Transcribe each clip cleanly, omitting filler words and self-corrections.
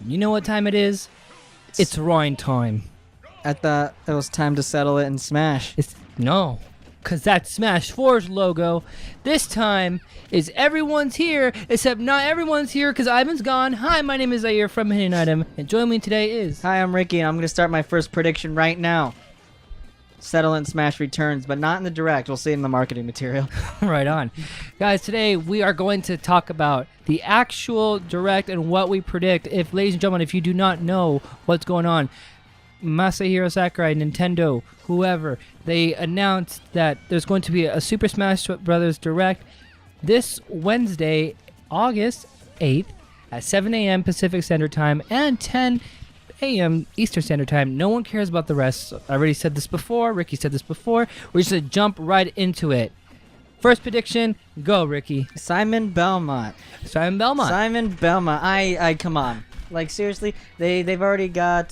You know what time it is? It's Roaring time. I thought it was time to settle it in Smash. No, because that's Smash 4's logo. This time is everyone's here, except not everyone's here because Ivan's gone. Hi, my name is Zaire from Hidden Item, and joining me today is... Hi, I'm Ricky, and I'm going to start my first prediction right now. Settle in Smash returns, but not in the direct. We'll see it in the marketing material. Right on. Guys, today we are going to talk about the actual direct and what we predict. Ladies and gentlemen, if you do not know what's going on, Masahiro Sakurai, Nintendo, whoever, they announced that there's going to be a Super Smash Bros. Direct this Wednesday, August 8th at 7 a.m. Pacific Standard Time and 10 a.m. Eastern Standard Time. No one cares about the rest. I already said this before. Ricky said this before. We're just going to jump right into it. First prediction, go, Ricky. Simon Belmont. Simon Belmont. I come on. Like, seriously, they've already got,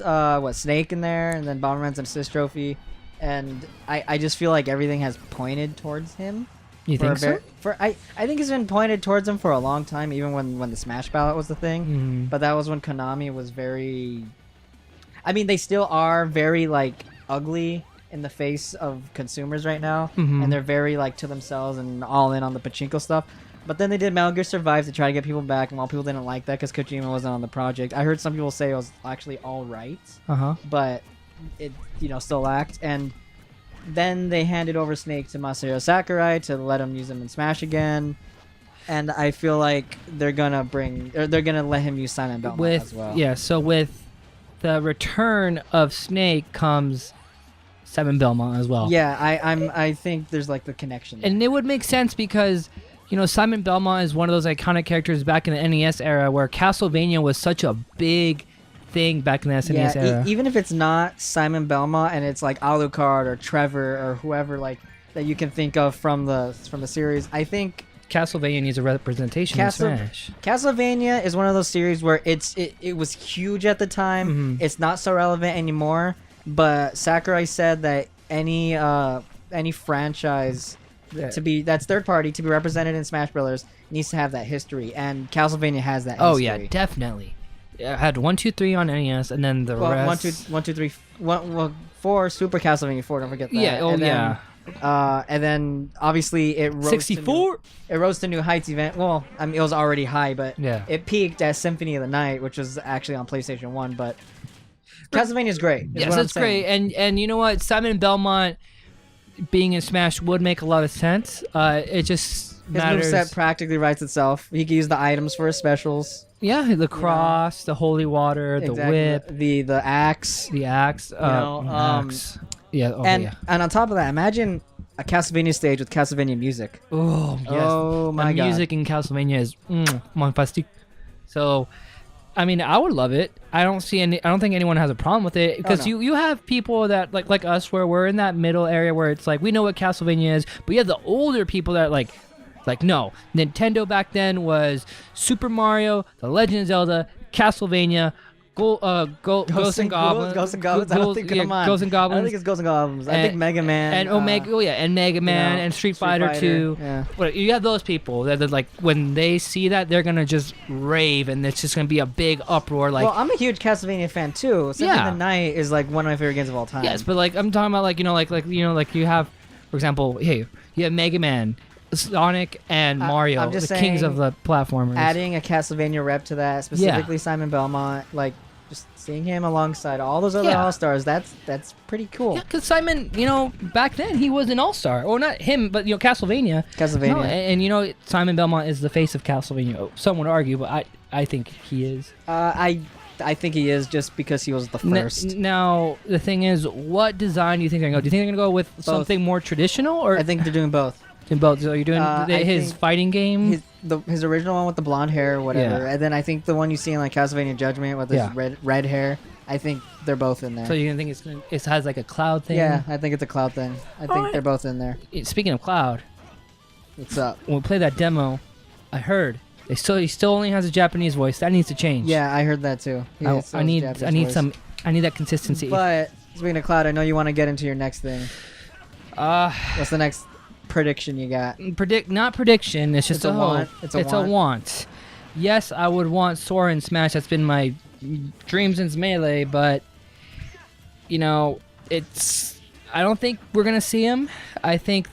Snake in there, and then Bomberman's an assist trophy, and I just feel like everything has pointed towards him. You think so? I think it's been pointed towards him for a long time, even when the Smash ballot was the thing. Mm-hmm. But that was when Konami was very... I mean, they still are very, like, ugly in the face of consumers right now, and they're very, like, to themselves and all in on the pachinko stuff. But then they did Metal Gear Survive to try to get people back, and while people didn't like that because Kojima wasn't on the project, I heard some people say it was actually all right, but it, still lacked. And then they handed over Snake to Masahiro Sakurai to let him use him in Smash again. And I feel like they're gonna let him use Simon Belmont as well. Yeah, so with the return of Snake comes Simon Belmont as well. Yeah, I think there's like the connection there. And it would make sense because Simon Belmont is one of those iconic characters back in the NES era where Castlevania was such a big thing back in the SNES era. Even if it's not Simon Belmont and it's like Alucard or Trevor or whoever like that you can think of from the series, I think Castlevania needs a representation in Smash. Castlevania is one of those series where it was huge at the time. It's not so relevant anymore, but Sakurai said that any franchise that's third party to be represented in Smash Brothers needs to have that history, and Castlevania has that history. Oh yeah, definitely. I had 1, 2, 3 on NES, and then the rest. 1, 2, 3, 4 Super Castlevania 4. Don't forget that. Yeah. And then obviously it rose 64. It rose to new heights event. Well, I mean it was already high, but it peaked at Symphony of the Night, which was actually on PlayStation 1. But Castlevania is great. Yes, it's great. And you know what? Simon Belmont being in Smash would make a lot of sense. It just matters. His moveset practically writes itself. He can use the items for his specials. Yeah, the cross, the holy water, the whip, the axe, axe. Yeah. And on top of that, imagine a Castlevania stage with Castlevania music. Oh yes. Oh my god. The music in Castlevania is fantastic. So, I mean, I would love it. I don't think anyone has a problem with it because you have people that like us where we're in that middle area where it's like we know what Castlevania is, but you have the older people that like no, Nintendo back then was Super Mario, The Legend of Zelda, Castlevania, Ghosts and Goblins. Ghosts and Goblins. I don't think Ghosts and Goblins. I don't think it's Ghosts and Goblins. I think Mega Man. And Mega Man and Street Fighter 2. Yeah. You have those people that like when they see that they're gonna just rave and it's just gonna be a big uproar. Like, well, I'm a huge Castlevania fan too. Symphony of the Night is like one of my favorite games of all time. Yes, but like I'm talking about like you have, for example, you have Mega Man, Sonic, and Mario, I'm just the saying, kings of the platformers. Adding a Castlevania rep to that, specifically Simon Belmont, like just seeing him alongside all those other all-stars, that's pretty cool. Yeah, because Simon, back then he was an all-star, or not him, but Castlevania. No, and Simon Belmont is the face of Castlevania. Some would argue, but I think he is. I think he is just because he was the first. Now the thing is, what design do you think they're gonna go? Do you think they're gonna go with something more traditional, or I think they're doing both. In both, so you're doing his fighting game, his original one with the blonde hair, or whatever, and then I think the one you see in like Castlevania Judgment with his red hair. I think they're both in there. So you think it has like a cloud thing? Yeah, I think it's a cloud thing. I think they're both in there. Speaking of cloud, what's up? When we play that demo, I heard he still only has a Japanese voice. That needs to change. Yeah, I heard that too. I need that consistency. But speaking of cloud, I know you want to get into your next thing. What's the next prediction you got? Not prediction. It's just a want. It's a want. Yes, I would want Sora in Smash. That's been my dreams in Melee, but I don't think we're gonna see him. I think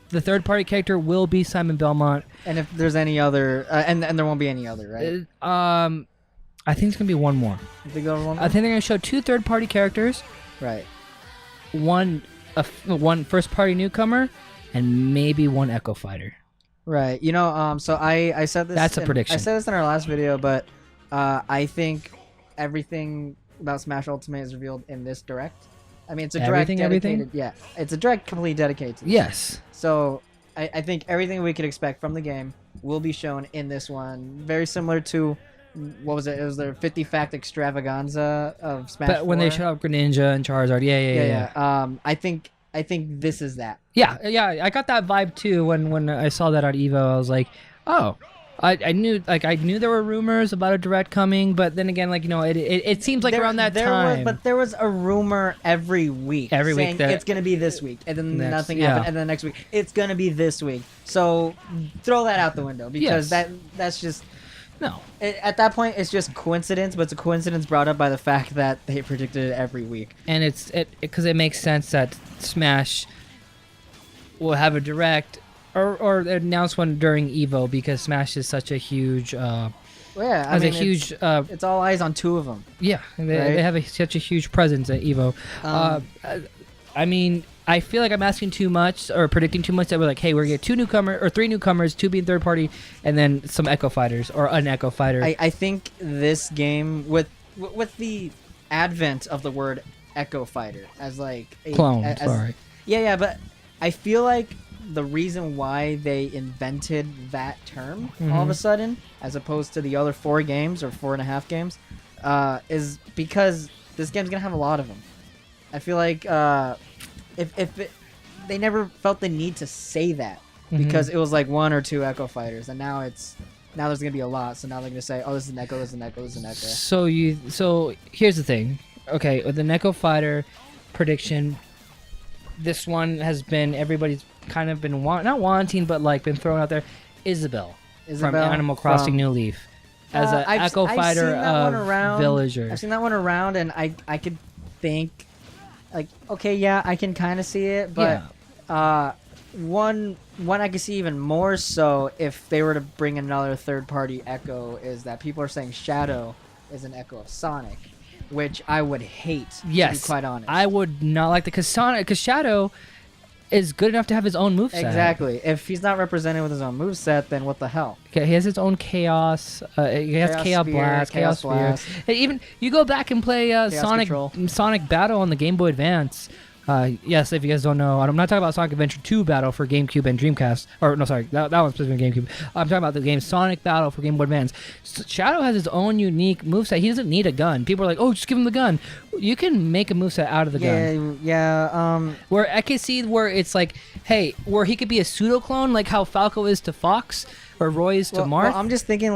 the third party character will be Simon Belmont. And if there's any other, and there won't be any other, right? I think it's gonna be one more. You think there's one more? I think they're gonna show 2 third party characters, Right. one first party newcomer, and maybe one Echo Fighter. Right. So I said this. That's a prediction. I said this in our last video, but I think everything about Smash Ultimate is revealed in this direct. I mean, it's a direct dedicated. Yeah, it's a direct completely dedicated to this. Yes. So I think everything we could expect from the game will be shown in this one. Very similar to, what was it? It was their 50 fact extravaganza of Smash. But when they 4. show up Greninja and Charizard, yeah. I think this is that. Yeah. I got that vibe too when I saw that on Evo. I was like, oh, I knew there were rumors about a direct coming, but then again, it seems like around that time. But there was a rumor every week. Every saying week that it's gonna be this week, and then nothing yeah. happened, and then next week it's gonna be this week. So throw that out the window, because that's just. No. At that point, it's just coincidence, but it's a coincidence brought up by the fact that they predicted it every week. And because it makes sense that Smash will have a direct or announce one during Evo, because Smash is such a huge. It's all eyes on 2 of them. Yeah, they have such a huge presence at Evo. I mean, I feel like I'm asking too much or predicting too much. That we're like, hey, we're gonna get 2 newcomers or 3 newcomers, 2 being third party, and then some Echo Fighters or an Echo Fighter. I think this game, with the advent of the word Echo Fighter as like a clone, sorry. Yeah, but I feel like the reason why they invented that term all of a sudden, as opposed to the other 4 games or 4.5 games, is because this game's gonna have a lot of them. I feel like they never felt the need to say that, because it was like 1 or 2 Echo Fighters, and now there's gonna be a lot. So now they're gonna say, oh, this is an Echo, this is an Echo, this is an Echo. So here's the thing. Okay, with the Echo Fighter prediction, this one has been, everybody's kind of been not wanting, but like been thrown out there. Isabelle from Animal Crossing New Leaf as an Echo Fighter of Villager. I've seen that one around, and I could think, like, okay, yeah, I can kind of see it, but one I could see even more so if they were to bring another third-party Echo is that people are saying Shadow is an Echo of Sonic, which I would hate. Yes, to be quite honest. I would not like because Shadow is good enough to have his own moveset. Exactly. If he's not represented with his own moveset, then what the hell? Okay, he has his own Chaos. He has Chaos Blast, Chaos Sphere. And even you go back and play Sonic Battle on the Game Boy Advance. Yes, if you guys don't know, I'm not talking about Sonic Adventure 2 Battle for GameCube and Dreamcast. Or, no, sorry, that one's specifically GameCube. I'm talking about the game Sonic Battle for Game Boy Advance. Shadow has his own unique moveset. He doesn't need a gun. People are like, oh, just give him the gun. You can make a moveset out of the gun. Yeah. Where I can see where it's like, hey, where he could be a pseudo-clone, like how Falco is to Fox, or Roy is to Marth. Well, I'm just thinking,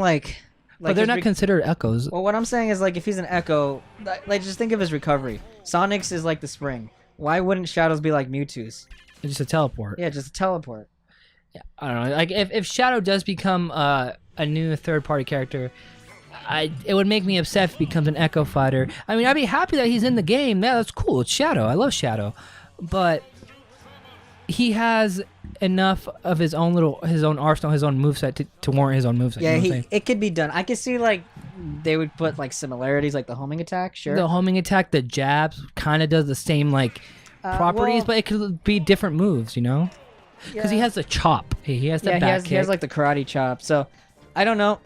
but they're not considered echoes. Well, what I'm saying is, like, if he's an Echo, like, just think of his recovery. Sonic's is like the spring. Why wouldn't Shadows be like Mewtwo's? Just a teleport. Yeah, just a teleport. Yeah, I don't know. Like if Shadow does become a new third-party character, it would make me upset if he becomes an Echo Fighter. I mean, I'd be happy that he's in the game. Yeah, that's cool. It's Shadow. I love Shadow, but he has enough of his own arsenal, his own moveset to warrant his own moveset. Yeah, you know it could be done. I could see like they would put like similarities, like the homing attack. Sure, the homing attack, the jabs, kind of does the same like properties, but it could be different moves. You know, because he has the chop. He has the back kick. He has like the karate chop. So I don't know.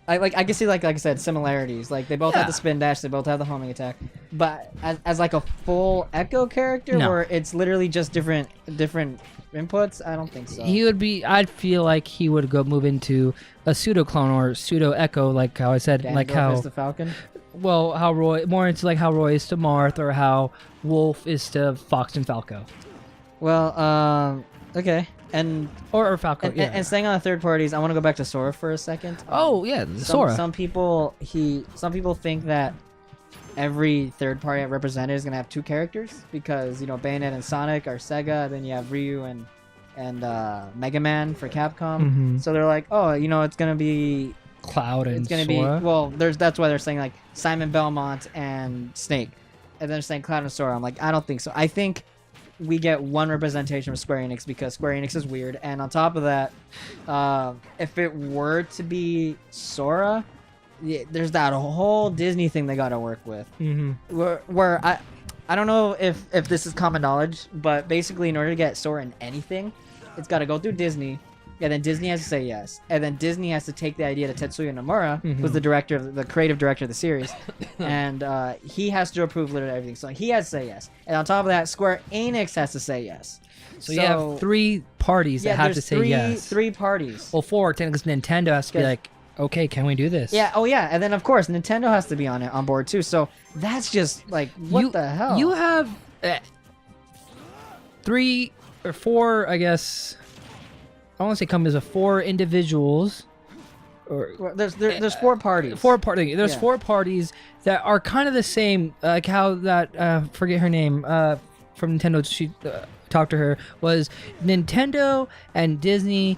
I can see like I said, similarities. Like they both have the spin dash, they both have the homing attack. But as like a full Echo character, where it's literally just different inputs, I don't think so. He would be. I'd feel like he would move into a pseudo clone or pseudo Echo, like how I said, like how is the Falcon. Well, how Roy more into like how Roy is to Marth, or how Wolf is to Fox and Falco. Well, okay. And or Falco, and staying on the third parties, I want to go back to Sora for a second. Oh yeah, Sora. Some people think that every third party represented is gonna have 2 characters because Bayonetta and Sonic are Sega, then you have Ryu and Mega Man for Capcom. So they're like, oh, it's gonna be Cloud and It's gonna Sora. be well. That's why they're saying like Simon Belmont and Snake, and they're saying Cloud and Sora. I'm like, I don't think so. I think we get one representation of Square Enix because Square Enix is weird, and on top of that, if it were to be Sora, yeah, there's that whole Disney thing they got to work with. Mm-hmm. Where I don't know if this is common knowledge, but basically in order to get Sora in anything, it's got to go through Disney. And then Disney has to say yes, and then Disney has to take the idea to Tetsuya Nomura, who's the creative director of the series, and he has to approve literally everything. So he has to say yes, and on top of that, Square Enix has to say yes. So you have 3 parties that have to say yes. 3 parties. Well, 4, because Nintendo has to be like, okay, can we do this? Yeah. Oh yeah, and then of course Nintendo has to be on board too. So that's just like what the hell? You have 3 or 4, I guess. I want to say companies of 4 individuals. Well, there's 4 parties. 4 parties. There's 4 parties that are kind of the same. Like how that forget her name from Nintendo. She talked to her was Nintendo and Disney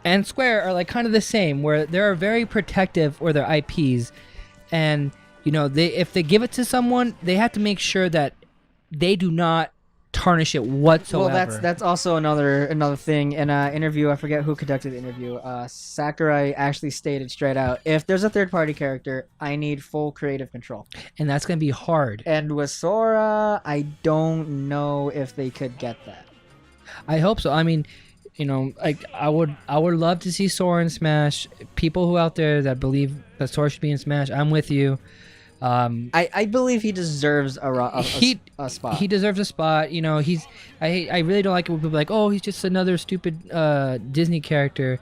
and Square are like kind of the same, where they're very protective for their IPs, and you know if they give it to someone, they have to make sure that they do not tarnish it whatsoever. Well, that's also another thing. In an interview, I forget who conducted the interview. Sakurai actually stated straight out, if there's a third-party character, I need full creative control. And that's gonna be hard. And with Sora, I don't know if they could get that. I hope so. I mean, you know, like I would love to see Sora in Smash. People who out there that believe that Sora should be in Smash, I'm with you. I believe he deserves a spot. He deserves a spot. You know, I really don't like it when people are like, oh, he's just another stupid Disney character.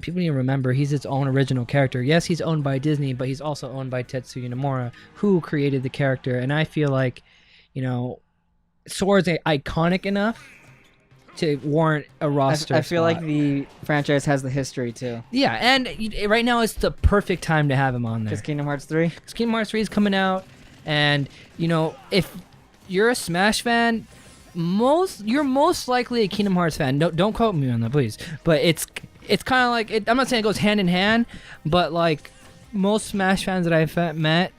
People need to remember he's its own original character. Yes, he's owned by Disney, but he's also owned by Tetsuya Nomura, who created the character. And I feel like, you know, Sora's iconic enough to warrant a roster. I feel spot. like the franchise has the history too. Yeah, and right now it's the perfect time to have him on there. Because Kingdom Hearts 3? Because Kingdom Hearts 3 is coming out, and you know, if you're a Smash fan, you're most likely a Kingdom Hearts fan. Don't quote me on that, please. But it's kind of like I'm not saying it goes hand in hand, but like most Smash fans that I've met,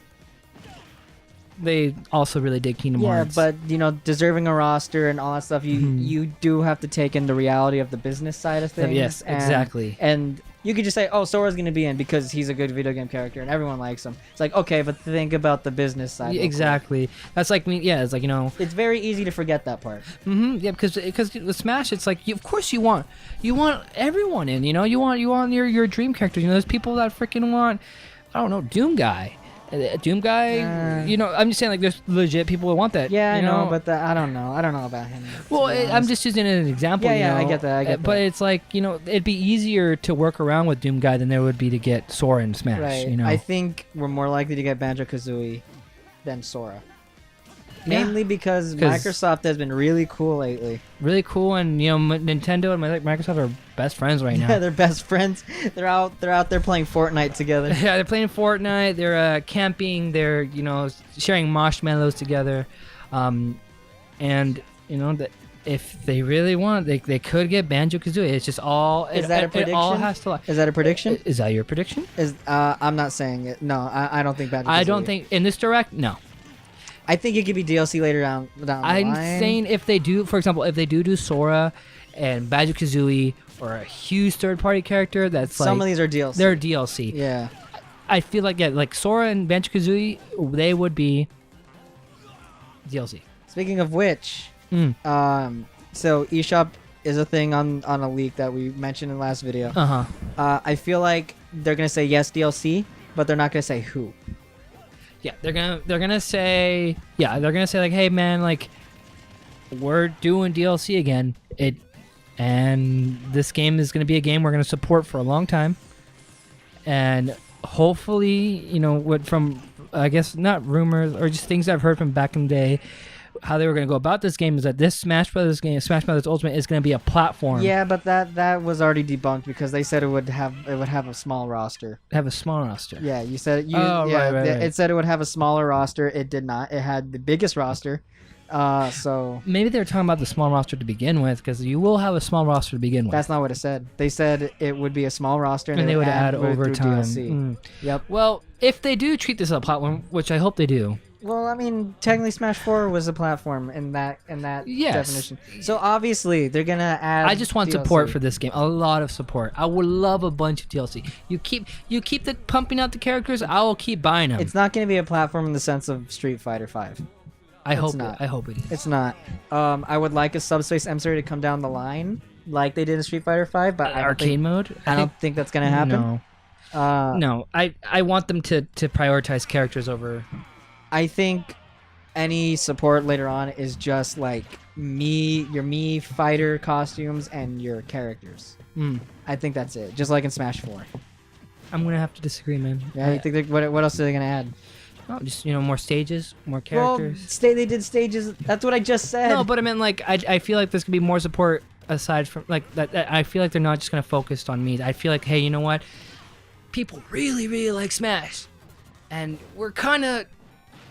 they also really dig Kingdom Hearts. Yeah, but you know, deserving a roster and all that stuff, you do have to take in the reality of the business side of things. Yes, exactly. And you could just say, oh, Sora's going to be in because he's a good video game character and everyone likes him. It's like, okay, but think about the business side. Yeah, exactly. That's like me. Yeah, it's like, you know, it's very easy to forget that part. Yeah, because with Smash, it's like of course you want everyone in. You know, you want your dream characters. You know, there's people that freaking want, I don't know, Doom Guy. Doom Guy, you know, I'm just saying, like, there's legit people who want that. Yeah, I know, but I don't know about him. Well, I'm just using it as an example. Yeah, you know? I get that. But it's like, you know, it'd be easier to work around with Doom Guy than there would be to get Sora in Smash. Right. You know, I think we're more likely to get Banjo-Kazooie than Sora. Mainly because Microsoft has been really cool lately. Really cool, and you know, Nintendo and Microsoft are best friends right now. Yeah, they're best friends. They're out there playing Fortnite together. Yeah, they're playing Fortnite. They're camping. They're, you know, sharing marshmallows together, and you know that if they really want, they could get Banjo-Kazooie. It's just all. Is that a prediction? It all has to. Is that a prediction? Is that your prediction? I'm not saying it. No, I don't think Banjo-Kazooie. I don't think in this direct. No. I think it could be DLC later down the line. I'm saying if they do, for example, if they do Sora and Banjo-Kazooie or a huge third-party character, that's some of these are DLC. They're DLC. Yeah. I feel like like Sora and Banjo-Kazooie, they would be DLC. Speaking of which, so eShop is a thing on a leak that we mentioned in the last video. I feel like they're gonna say yes DLC, but they're not gonna say who. Yeah, they're gonna say like, hey man, like we're doing DLC again. And this game is gonna be a game we're gonna support for a long time. And hopefully, you know, from I guess not rumors or just things I've heard from back in the day, how they were gonna go about this game is that this Smash Brothers game, Smash Brothers Ultimate, is gonna be a platform. Yeah, but that was already debunked because they said it would have a small roster. Have a small roster. Yeah, you said right. It said it would have a smaller roster. It did not. It had the biggest roster. So Maybe they were talking about the small roster to begin with, because you will have a small roster to begin with. that's not what it said. They said it would be a small roster and they would add through overtime. DLC. Yep. Well, if they do treat this as a platform, which I hope they do. Well, I mean, technically, Smash 4 was a platform in that Yes. definition. So obviously, they're gonna add. I just want DLC. support for this game. A lot of support. I would love a bunch of DLC. You keep pumping out the characters. I will keep buying them. It's not gonna be a platform in the sense of Street Fighter 5. I hope not. I hope it is. It's not. I would like a Subspace Emissary to come down the line like they did in Street Fighter 5, but Arcade mode. I don't think that's gonna happen. No. No. I want them to prioritize characters over. I think any support later on is just like your fighter costumes and your characters. I think that's it. Just like in Smash 4. I'm gonna have to disagree, man. Yeah, you think what else are they gonna add? Oh, just more stages, more characters. Well, they did stages. That's what I just said. No, but I mean, like, I feel like there's gonna be more support aside from like that. I feel like they're not just gonna focus on me. I feel like, hey, you know what? People really, really like Smash, and we're kind of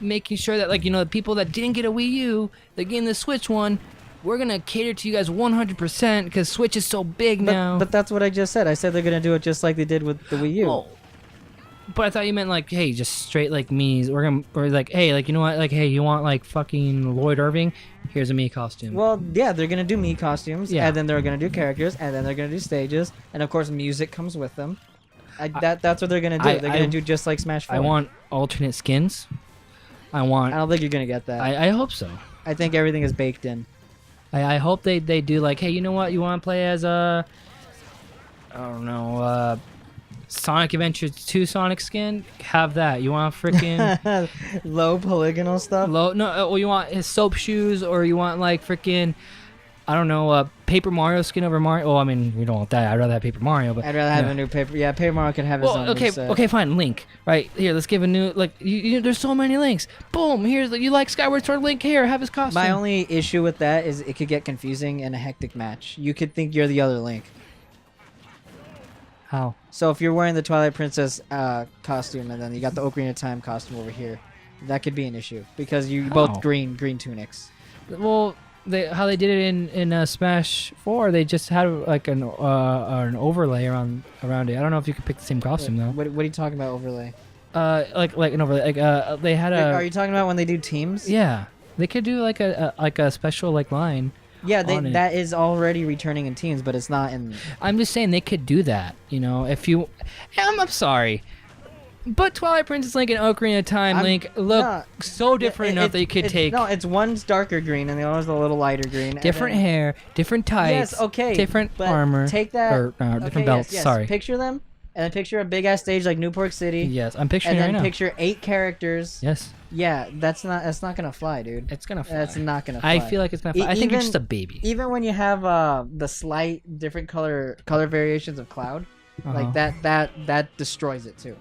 making sure that, like, the people that didn't get a Wii U, they're getting the Switch one. We're gonna cater to you guys 100% because Switch is so big now. But that's what I just said. I said they're gonna do it just like they did with the Wii U. Oh. But I thought you meant like, hey, just straight like Mii's. Or like, hey, like, you know what? Like, hey, you want like fucking Lloyd Irving? Here's a Mii costume. Well, yeah, they're gonna do Mii costumes, Yeah. and then they're gonna do characters, and then they're gonna do stages, and of course music comes with them. That's what they're gonna do. They're gonna do just like Smash 4. I want alternate skins. I don't think you're gonna get that. I hope so. I think everything is baked in. I hope they do like, hey, you know what? You want to play as I don't know, Sonic Adventures 2 Sonic skin? Have that. You want freaking low polygonal stuff? Well, you want his soap shoes, or you want like freaking, I don't know, Paper Mario skin over Mario. Oh, I mean, we don't want that. I'd rather have Paper Mario, but I'd rather have a new Paper. Yeah, Paper Mario can have his own. Okay, fine. Link, right here. Let's give a new there's so many links. Boom. Here's you like Skyward Sword Link. Here, have his costume. My only issue with that is it could get confusing in a hectic match. You could think you're the other Link. How? So if you're wearing the Twilight Princess costume and then you got the Ocarina of Time costume over here, that could be an issue because you both green tunics. Well, how they did it in Smash 4, they just had like an overlay around it. I don't know if you could pick the same costume though. What are you talking about overlay? Like an overlay. Like they had a. Are you talking about when they do teams? Yeah, they could do like a special like line. Yeah, that is already returning in teams, but it's not in. I'm just saying they could do that. If you, I'm sorry, but Twilight Princess Link and Ocarina of Time Link look so different enough that you could take. No, it's one's darker green and the other's a little lighter green. Different hair, different tights. Yes, okay. Different but armor. Take that. Or different belts. Yes. Sorry. Picture them, and then picture a big ass stage like Newport City. Yes, I'm picturing and it right then now. picture 8 characters. Yes. Yeah, that's not gonna fly, dude. It's gonna fly. That's not gonna fly. I feel like it's gonna fly. I think you're just a baby. Even when you have the slight different color variations of Cloud, like that destroys it too.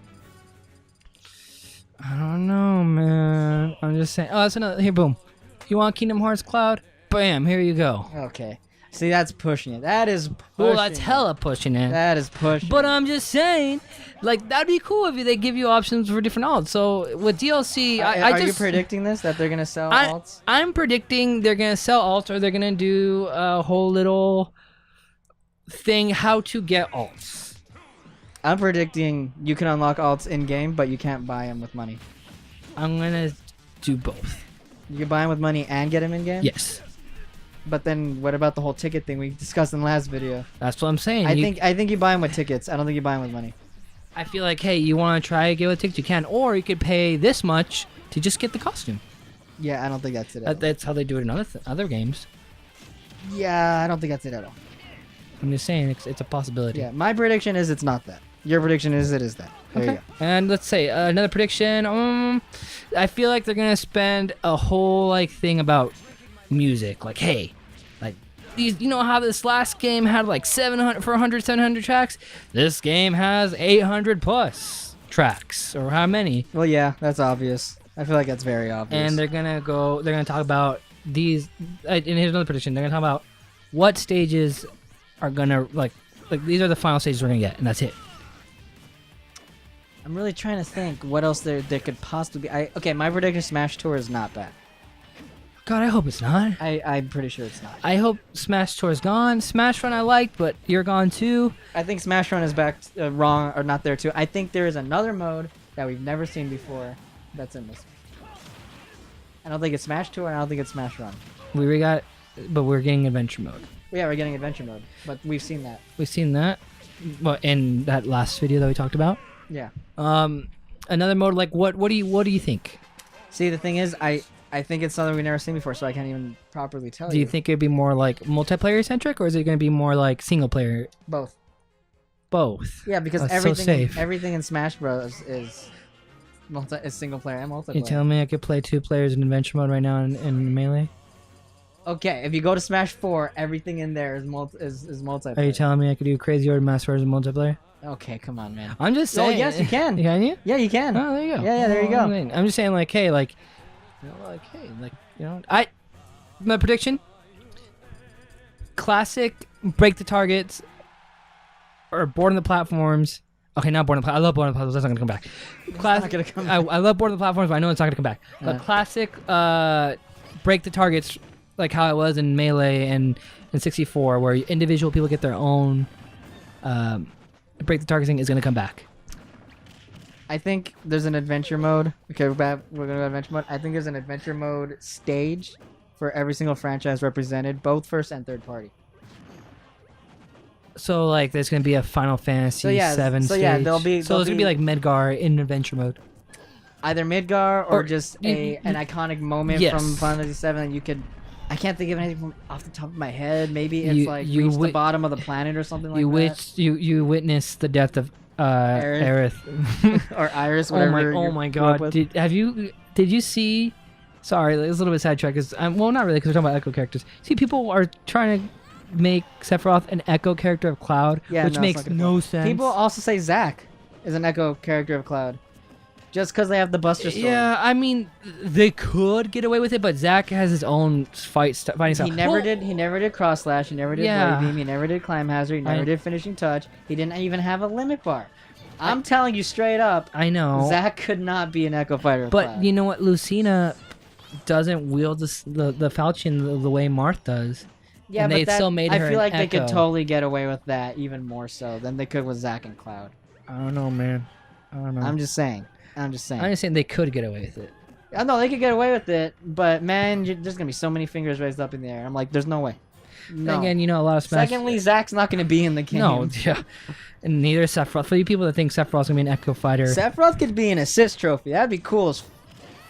I don't know, man. I'm just saying. Oh, that's another. Here, boom. You want Kingdom Hearts Cloud? Bam, here you go. Okay. See, that's pushing it. That is pushing Well, that's hella pushing it. That is pushing But I'm just saying, like, that'd be cool if they give you options for different alts. So with DLC, Are you predicting this, that they're going to sell alts? I'm predicting they're going to sell alts, or they're going to do a whole little thing, how to get alts. I'm predicting you can unlock alts in-game, but you can't buy them with money. I'm going to do both. You can buy them with money and get them in-game? Yes. But then what about the whole ticket thing we discussed in the last video? That's what I'm saying. I think you buy them with tickets. I don't think you buy them with money. I feel like, hey, you want to try to get with tickets, you can, or you could pay this much to just get the costume. Yeah, I don't think that's it. That's how they do it in other games. Yeah, I don't think that's it at all. I'm just saying it's a possibility. Yeah, my prediction is it's not that. Your prediction is it is that. There you go. And let's say another prediction. I feel like they're gonna spend a whole like thing about music. Like, hey, like these, you know how this last game had like 700 tracks? This game has 800 plus tracks, or how many? Well, yeah, that's obvious. I feel like that's very obvious. And they're gonna talk about these. And here's another prediction. They're gonna talk about what stages are gonna like these are the final stages we're gonna get, and that's it. I'm really trying to think what else there could possibly be. Okay, my prediction Smash Tour is not bad. God, I hope it's not. I'm pretty sure it's not. I hope Smash Tour's gone. Smash Run I liked, but you're gone too. I think Smash Run is back wrong or not there too. I think there is another mode that we've never seen before that's in this. I don't think it's Smash Tour. I don't think it's Smash Run. But we're getting adventure mode. Yeah, we're getting adventure mode, but we've seen that. We've seen that. Well, in that last video that we talked about. Yeah. Another mode like what do you think? See, the thing is, I think it's something we've never seen before, so I can't even properly tell you. Do you think it'd be more like multiplayer centric, or is it going to be more like single player? Both. Both. Yeah, because That's so safe. everything in Smash Bros is single player and multiplayer. You telling me I could play 2 players in adventure mode right now in Melee? Okay, if you go to Smash 4, everything in there is multiplayer. Are you telling me I could do Crazy Order Master Wars in multiplayer? Okay, come on, man. I'm just saying. Oh, yes, you can. Can you? Yeah, you can. Oh, there you go. Yeah, there you go. I'm just saying, like, hey, like, my prediction: classic, break the targets, or board on the platforms. Okay, not board on the platforms. I love board on the platforms. That's not gonna come back. Not gonna come back. I love board on the platforms, but I know it's not gonna come back. But classic, break the targets, like how it was in Melee and in 64, where individual people get their own. Break the target thing is gonna come back. I think there's an adventure mode. Okay, we're gonna go adventure mode. I think there's an adventure mode stage for every single franchise represented, both first and third party. So like, there's gonna be a Final Fantasy VII stage. So yeah, there'll it's gonna be like Medgar in adventure mode. Either Midgar or just an iconic moment from Final Fantasy VII that you could. I can't think of anything from off the top of my head. Maybe it's reach the bottom of the planet or something like that. You witness the death of Aerith or Iris, whatever. Oh my God! Did you see? Sorry, it's a little bit sidetracked. Well, not really, because we're talking about Echo characters. See, people are trying to make Sephiroth an Echo character of Cloud, which makes no sense. People also say Zack is an Echo character of Cloud. Just because they have the Buster Sword. Yeah, I mean, they could get away with it, but Zack has his own fighting style. He never did Cross Slash. He never did Blade Beam. He never did Climb Hazard. He never did Finishing Touch. He didn't even have a limit bar. I'm telling you straight up. I know. Zack could not be an Echo fighter. But you know what? Lucina doesn't wield the falchion the way Marth does. Yeah, and but they still made her I feel like an they could Echo. totally get away with that even more so than they could with Zack and Cloud. I don't know, man. I don't know. I'm just saying. I'm just saying they could get away with it. I know they could get away with it, but man, there's gonna be so many fingers raised up in the air. I'm like, there's no way. No. Again, a lot of Smash. Secondly, Zack's not gonna be in the game. No, yeah, and neither is Sephiroth. For you people that think Sephiroth's gonna be an Echo fighter, Sephiroth could be an assist trophy. That'd be cool as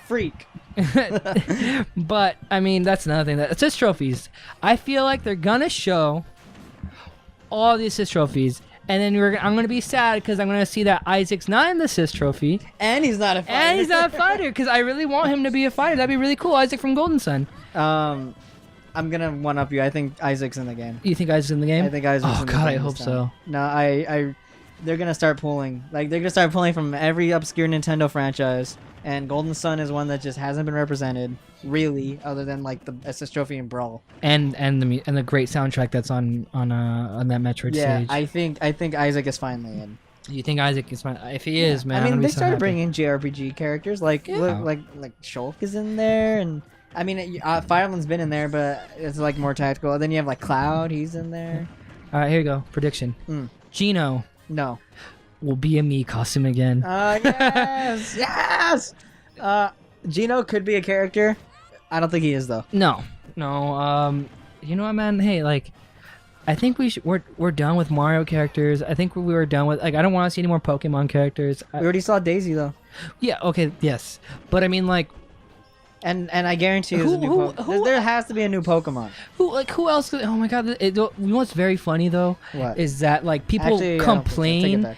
freak. But I mean, that's another thing. That assist trophies, I feel like they're gonna show all the assist trophies. And then I'm going to be sad because I'm going to see that Isaac's not in the assist trophy. And he's not a fighter. Because I really want him to be a fighter. That'd be really cool. Isaac from Golden Sun. I'm going to one-up you. I think Isaac's in the game. You think Isaac's in the game? I think Isaac's in the game. Oh, God, I hope so. No, they're going to start pulling. Like, they're going to start pulling from every obscure Nintendo franchise. And Golden Sun is one that just hasn't been represented, really, other than, like, the assist trophy and Brawl. And the great soundtrack that's on that Metroid stage. Yeah, I think Isaac is finally in. You think Isaac is fine? If he is, man. I mean, they so started happy. bringing JRPG characters like Shulk is in there, and I mean, Fire Emblem's been in there, but it's like more tactical. And then you have like Cloud, he's in there. All right, here you go. Prediction. Gino. No. Will be a Mii costume again. Yes, yes. Gino could be a character. I don't think he is though. No. You know what, man? Hey, like, I think we're done with Mario characters. I think we were done with, like, I don't want to see any more Pokemon characters. We already saw Daisy though. Yeah. Okay. Yes. But I mean, like, and I guarantee there has to be a new Pokemon. Who else? Oh my God! You know what's very funny though? What? Is that like people complain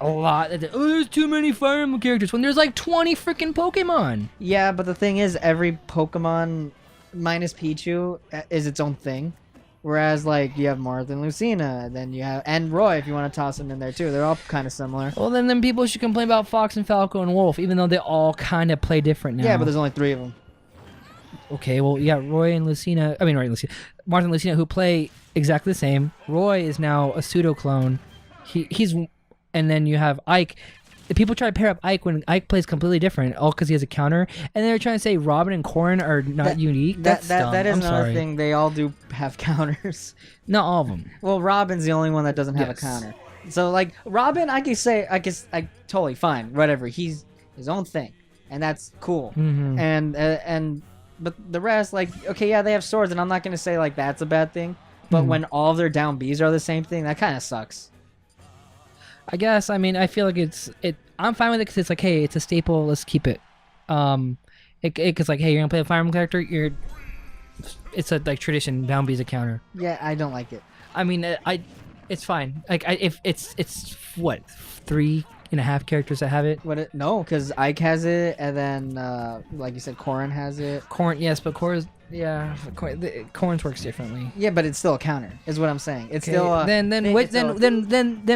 a lot that there's too many Fire Emblem characters when there's like 20 freaking Pokemon. Yeah, but the thing is, every Pokemon minus Pichu is its own thing. Whereas, like, you have Marth and Lucina, then you have... And Roy, if you want to toss him in there, too. They're all kind of similar. Well, then people should complain about Fox and Falco and Wolf, even though they all kind of play different now. Yeah, but there's only 3 of them. Okay, well, yeah, Marth and Lucina, who play exactly the same. Roy is now a pseudo-clone. He's... And then you have Ike. the people try to pair up Ike when Ike plays completely different, all because he has a counter, and they're trying to say Robin and Corrin are not unique. That's dumb. That is I'm another sorry. thing. They all do have counters. Not all of them. Well, Robin's the only one that doesn't have a counter. So like Robin, I totally fine, whatever. He's his own thing, and that's cool. And but the rest, like, okay, yeah, they have swords, and I'm not gonna say like that's a bad thing. But when all of their down Bs are the same thing, that kind of sucks. I guess. I mean, I feel like I'm fine with it because it's like, hey, it's a staple. Let's keep it. Because like, hey, you're gonna play a Fire Emblem character. It's a like tradition. Down B is a counter. Yeah, I don't like it. I mean, it's fine. Like, if it's what 3.5 characters that have it. No, because Ike has it, and then like you said, Corrin has it. Corrin, yes, but Corrin's works differently. Yeah, but it's still a counter, is what I'm saying. It's Okay, still then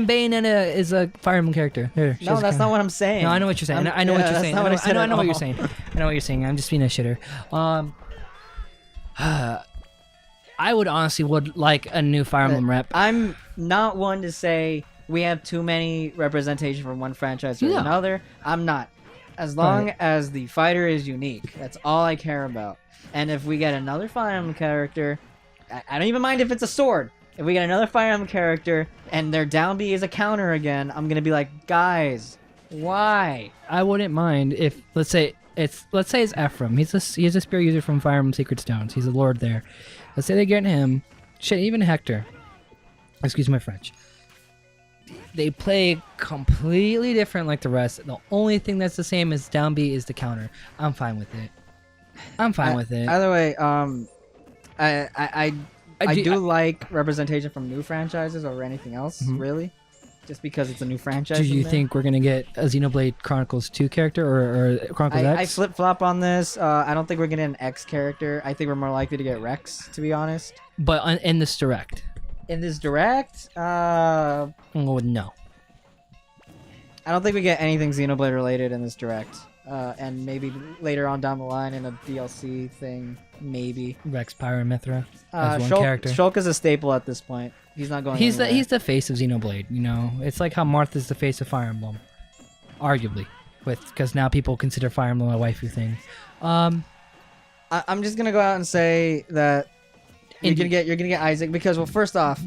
Bayonetta is a Fire Emblem character. There, no, that's not what I'm saying. No, I know what you're saying. I know what you're saying. I know what you're saying. I know what you're saying. I'm just being a shitter. I would honestly like a new Fire Emblem rep. I'm not one to say we have too many representation from one franchise or another. I'm not. As long as the fighter is unique, that's all I care about. And if we get another Fire Emblem character, I don't even mind if it's a sword. If we get another Fire Emblem character and their down B is a counter again, I'm gonna be like, guys, why? I wouldn't mind if let's say it's Ephraim. He's a spear user from Fire Emblem Secret Stones. He's a lord there. Let's say they get him. Shit, even Hector. Excuse my French. They play completely different like the rest. The only thing that's the same as down B is the counter. I'm fine with it. Either way, I do like representation from new franchises over anything else, really. Just because it's a new franchise. Do you think we're going to get a Xenoblade Chronicles 2 character or Chronicles X? I flip-flop on this. I don't think we're getting an X character. I think we're more likely to get Rex, to be honest. But in this direct? In this direct? Oh, no. I don't think we get anything Xenoblade related in this direct. And maybe later on down the line in a DLC thing, maybe. Rex, Pyra, and Mithra as one character. Shulk is a staple at this point. He's not going anywhere. He's the face of Xenoblade, you know? It's like how Martha's the face of Fire Emblem. Arguably. Because now people consider Fire Emblem a waifu thing. I'm just going to go out and say that you're gonna get Isaac because, well, first off,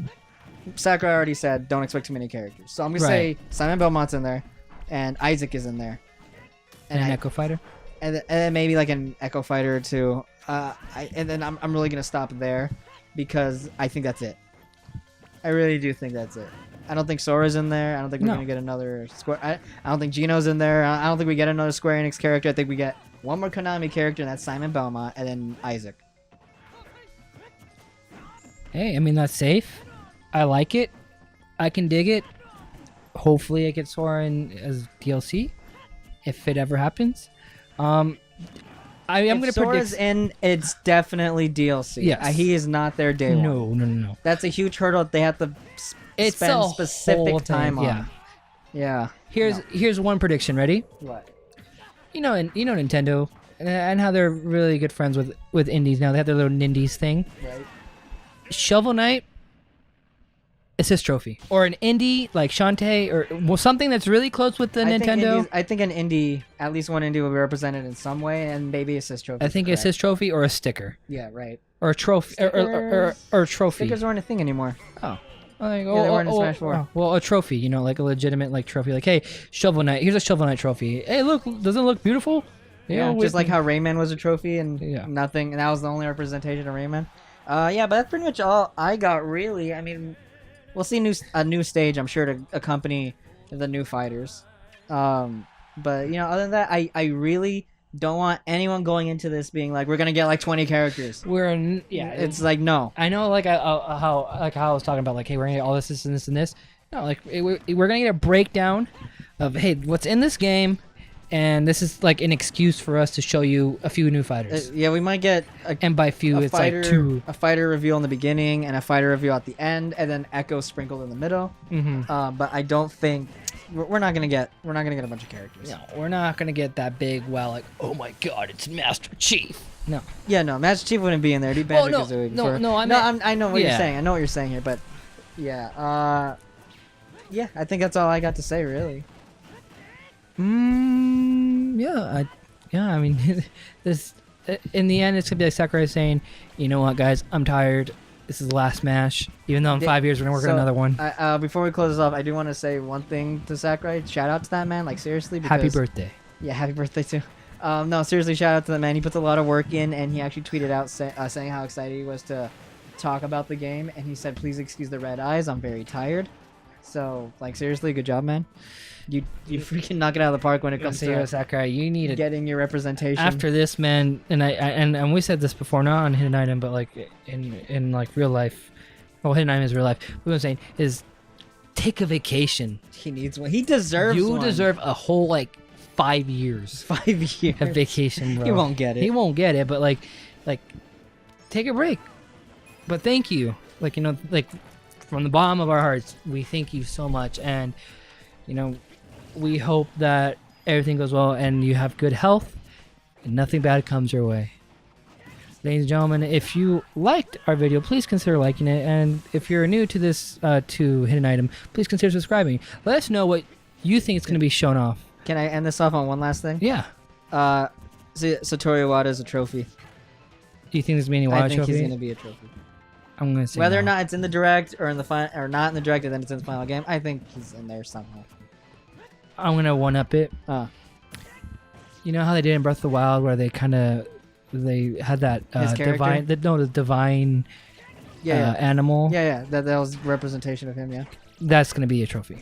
Sakurai already said don't expect too many characters. So I'm going to say Simon Belmont's in there, and Isaac is in there. And an Echo Fighter? And then maybe like an Echo Fighter or two. And then I'm really going to stop there because I think that's it. I really do think that's it. I don't think Sora's in there. I don't think we're going to get another Square. I don't think Gino's in there. I don't think we get another Square Enix character. I think we get one more Konami character, and that's Simon Belmont, and then Isaac. Hey, I mean, that's safe. I like it. I can dig it. Hopefully I get Sora in as DLC. If it ever happens. I'm going to Sora's predict... in, it's definitely DLC. Yes. He is not there day one. No. That's a huge hurdle that they have to spend specific time on. Yeah. Here's one prediction. Ready? What? You know Nintendo and how they're really good friends with indies now. They have their little Nindies thing. Right. Shovel Knight assist trophy or an indie like Shantae or something that's really close with the Nintendo. I think an indie, at least one indie, will be represented in some way, and maybe assist trophy. I think assist trophy or a sticker. Yeah, right. Or a trophy or a trophy. Stickers aren't a thing anymore. Oh. They weren't in Smash 4. Well, a trophy, you know, like a legitimate like trophy. Like, hey, Shovel Knight. Here's a Shovel Knight trophy. Hey, look, doesn't it look beautiful? Yeah, just like how Rayman was a trophy and nothing, and that was the only representation of Rayman. Yeah, but that's pretty much all I got, really. I mean, we'll see a new stage, I'm sure, to accompany the new fighters. But, you know, other than that, I really don't want anyone going into this being like, we're going to get like 20 characters. It's like, no. I know, like, how I was talking about, like, hey, we're going to get all this, and this, and this. No, like, we're going to get a breakdown of, hey, what's in this game. And this is like an excuse for us to show you a few new fighters. Yeah, we might get and by few, it's like two. A fighter reveal in the beginning and a fighter reveal at the end, and then Echo sprinkled in the middle. But I don't think we're not gonna get a bunch of characters. No, we're not gonna get that big. Well, like, oh my God, it's Master Chief. No. Yeah, no, Master Chief wouldn't be in there. It'd be Banjo-Kazooie. I know what you're saying. I know what you're saying here, but yeah, I think that's all I got to say, really. Yeah. I mean, this in the end, it's gonna be like Sakurai saying, "You know what, guys? I'm tired. This is the last Smash. Even though in 5 years we're gonna work on another one." Before we close this off, I do want to say one thing to Sakurai. Shout out to that man, like seriously. Because, Happy birthday. Yeah, happy birthday too. No, seriously, shout out to the man. He puts a lot of work in, and he actually tweeted out saying how excited he was to talk about the game. And he said, "Please excuse the red eyes. I'm very tired." So, like, seriously, good job, man. You freaking knock it out of the park when it comes to Sakurai. You need getting your representation. After this, man, and we said this before, not on Hidden Item, but like in like real life. Well, Hidden Item is real life. What I'm saying is, take a vacation. He needs one. He deserves You one. deserve a whole like 5 years. 5 years. Of vacation, bro. He won't get it. He won't get it, but like take a break. But thank you. Like, like from the bottom of our hearts, we thank you so much. And, we hope that everything goes well and you have good health and nothing bad comes your way. Ladies and gentlemen, if you liked our video, please consider liking it. And if you're new to this, to Hidden Item, please consider subscribing. Let us know what you think is going to be shown off. Can I end this off on one last thing? Yeah. Satoru Iwata is a trophy. Do you think there's going to be any I think trophy? he's going to be a trophy. I'm going to say whether no. or not it's in the direct or in the or not in the direct, and then it's in the final game. I think he's in there somehow. I'm going to one-up it. You know how they did in Breath of the Wild, where they had that divine animal. Yeah. That was representation of him. Yeah. That's going to be a trophy.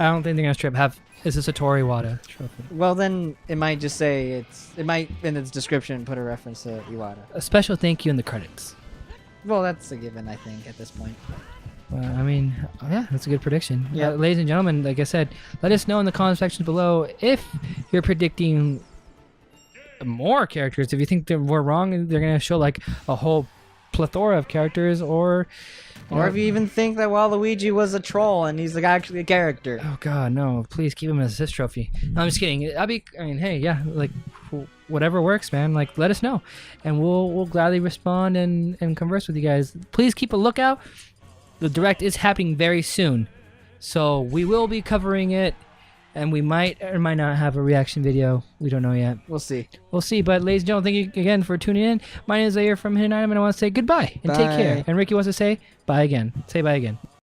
I don't think they're going to have. Is this a Satoru Iwata trophy? Well, then it might just say it might in its description put a reference to Iwata. A special thank you in the credits. Well, that's a given, I think, at this point. I mean, yeah, that's a good prediction. Yeah, ladies and gentlemen, like I said, let us know in the comment sections below if you're predicting more characters. If you think that we're wrong and they're going to show like a whole plethora of characters, or if you even think that Waluigi was a troll and he's like actually a character. Oh God, no! Please keep him as assist trophy. No, I'm just kidding. Hey, yeah, like whatever works, man. Like, let us know, and we'll gladly respond and converse with you guys. Please keep a lookout. The direct is happening very soon, so we will be covering it, and we might or might not have a reaction video. We don't know yet. We'll see. But ladies and gentlemen, thank you again for tuning in. My name is Zaire from Hidden Item, and I want to say goodbye and take care. And Ricky wants to say bye again. Say bye again.